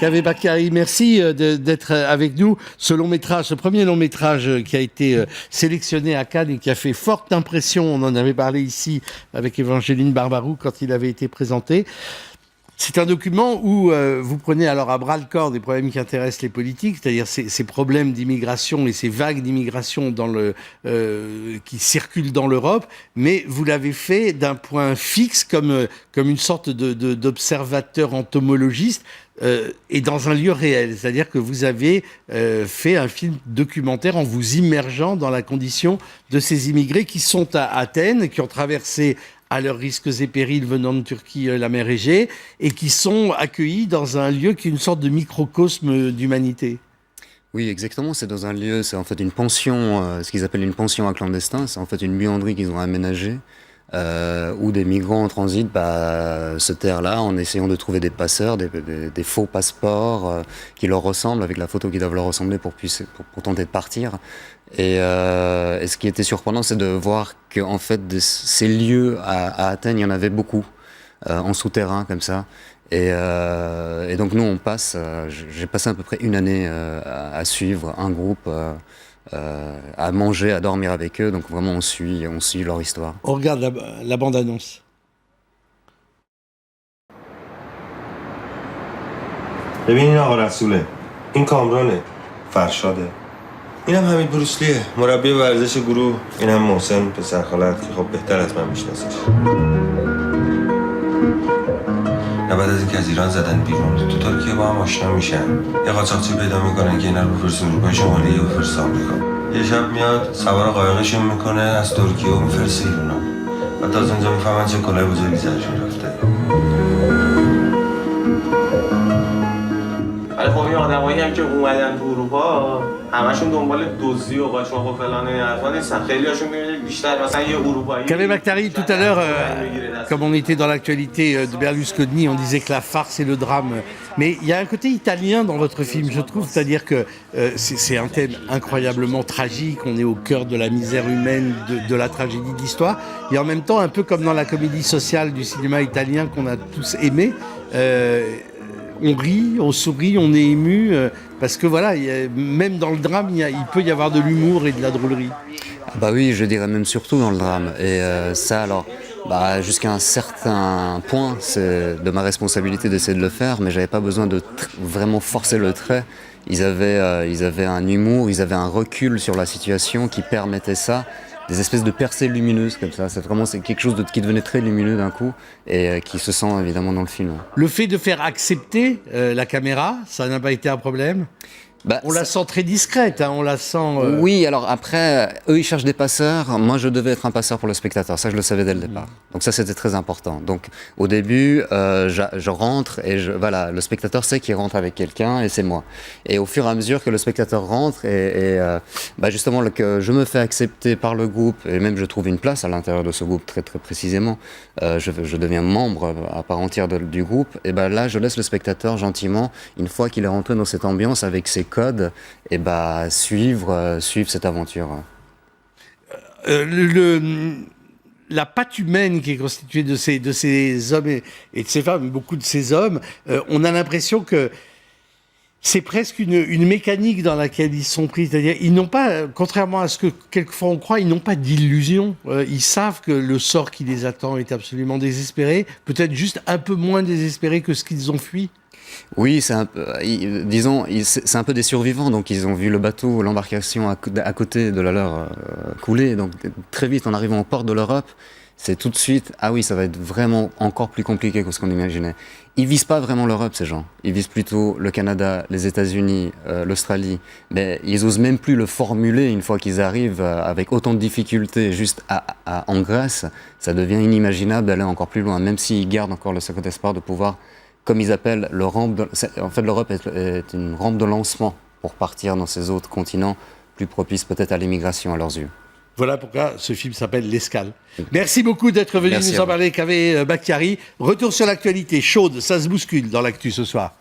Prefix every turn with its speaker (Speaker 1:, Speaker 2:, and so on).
Speaker 1: Kaveh Bakari, merci d'être avec nous. Ce premier long métrage qui a été sélectionné à Cannes et qui a fait forte impression, on en avait parlé ici avec Évangéline Barbarou quand il avait été présenté. C'est un document où vous prenez alors à bras le corps des problèmes qui intéressent les politiques, c'est-à-dire ces problèmes d'immigration et ces vagues d'immigration qui circulent dans l'Europe, mais vous l'avez fait d'un point fixe comme une sorte d'observateur entomologiste et dans un lieu réel. C'est-à-dire que vous avez fait un film documentaire en vous immergeant dans la condition de ces immigrés qui sont à Athènes, qui ont traversé à leurs risques et périls venant de Turquie, la mer Égée, et qui sont accueillis dans un lieu qui est une sorte de microcosme d'humanité.
Speaker 2: Oui, exactement. C'est dans un lieu, c'est en fait une pension, ce qu'ils appellent une pension à clandestins. C'est en fait une buanderie qu'ils ont aménagée, où des migrants en transit se terrent là en essayant de trouver des passeurs, des faux passeports qui leur ressemblent, avec la photo qui doivent leur ressembler pour tenter de partir. Et ce qui était surprenant, c'est de voir qu'en fait, ces lieux à Athènes, il y en avait beaucoup, en souterrain, comme ça. Et donc nous, j'ai passé à peu près une année à suivre un groupe, à manger, à dormir avec eux. Donc vraiment, on suit leur histoire.
Speaker 1: On regarde la bande-annonce.
Speaker 3: ببینین آقا رسوله این کامرانه فرشاده اینم حمید بروسلیه مربی ورزش گروه اینم محسن پسر خالت که خب بهتر از من میشناسش نه بعد از اینکه از ایران زدن بیرون تو ترکیه با هم آشنا میشن یه قاچاقچی پیدا میکنن که اینا رو بفرستن اروپای شمالی و بفرستن آمریکا یه شب میاد سوار قایقشون میکنه از ترکیه و میفرسته ایران و تا از اونجا میفهمن چه کلاه بزرگی سرشون رفته
Speaker 4: ولی خب این آدمایی هم که اومدن تو اروپا همشون دنبال دزدی و قاچاق و فلان این حرفا نیستن. خیلیاشون میبینید بیشتر مثلا یه اروپایی.
Speaker 1: Kaveh Bakari, tout à l'heure, comme on était dans l'actualité de Berlusconi, on disait que la farce et le drame. Mais il y a un côté italien dans votre film, je trouve, c'est-à-dire que c'est un thème incroyablement tragique. On est au cœur de la misère humaine, de la tragédie de l'histoire, et en même temps un peu comme dans la comédie sociale du cinéma italien qu'on a tous aimé. On rit, on sourit, on est ému, parce que voilà, même dans le drame, il peut y avoir de l'humour et de la drôlerie.
Speaker 2: Bah oui, je dirais même surtout dans le drame. Et ça, alors, jusqu'à un certain point, c'est de ma responsabilité d'essayer de le faire, mais j'avais pas besoin de vraiment forcer le trait. Ils avaient un humour, ils avaient un recul sur la situation qui permettait ça. Des espèces de percées lumineuses comme ça. C'est quelque chose qui devenait très lumineux d'un coup et qui se sent évidemment dans le film.
Speaker 1: Le fait de faire accepter la caméra, ça n'a pas été un problème ? On la sent très discrète, on la sent...
Speaker 2: Oui, alors après, eux ils cherchent des passeurs, moi je devais être un passeur pour le spectateur, ça je le savais dès le départ. Donc ça c'était très important. Donc au début, je rentre et voilà, le spectateur sait qu'il rentre avec quelqu'un et c'est moi. Et au fur et à mesure que le spectateur rentre et justement que je me fais accepter par le groupe et même je trouve une place à l'intérieur de ce groupe très très précisément, je deviens membre à part entière du groupe, et là je laisse le spectateur gentiment, une fois qu'il est rentré dans cette ambiance avec ses codes, et suivre cette aventure.
Speaker 1: La patte humaine qui est constituée de ces hommes et de ces femmes, beaucoup de ces hommes, on a l'impression que c'est presque une mécanique dans laquelle ils sont pris. C'est-à-dire, ils n'ont pas, contrairement à ce que quelquefois on croit, ils n'ont pas d'illusion. Ils savent que le sort qui les attend est absolument désespéré, peut-être juste un peu moins désespéré que ce qu'ils ont fui.
Speaker 2: Oui, c'est un peu des survivants, donc ils ont vu le bateau, l'embarcation à côté de la leur couler, donc très vite en arrivant au port de l'Europe, c'est tout de suite, ah oui, ça va être vraiment encore plus compliqué que ce qu'on imaginait. Ils visent pas vraiment l'Europe, ces gens, ils visent plutôt le Canada, les États-Unis, l'Australie, mais ils osent même plus le formuler une fois qu'ils arrivent avec autant de difficultés juste en Grèce, ça devient inimaginable d'aller encore plus loin, même s'ils gardent encore le secret espoir de pouvoir, comme ils appellent, en fait l'Europe est une rampe de lancement pour partir dans ces autres continents plus propices peut-être à l'immigration à leurs yeux.
Speaker 1: Voilà pourquoi ce film s'appelle L'Escale. Merci beaucoup d'être venu nous en parler, Kaveh Bakari. Retour sur l'actualité chaude, ça se bouscule dans l'actu ce soir.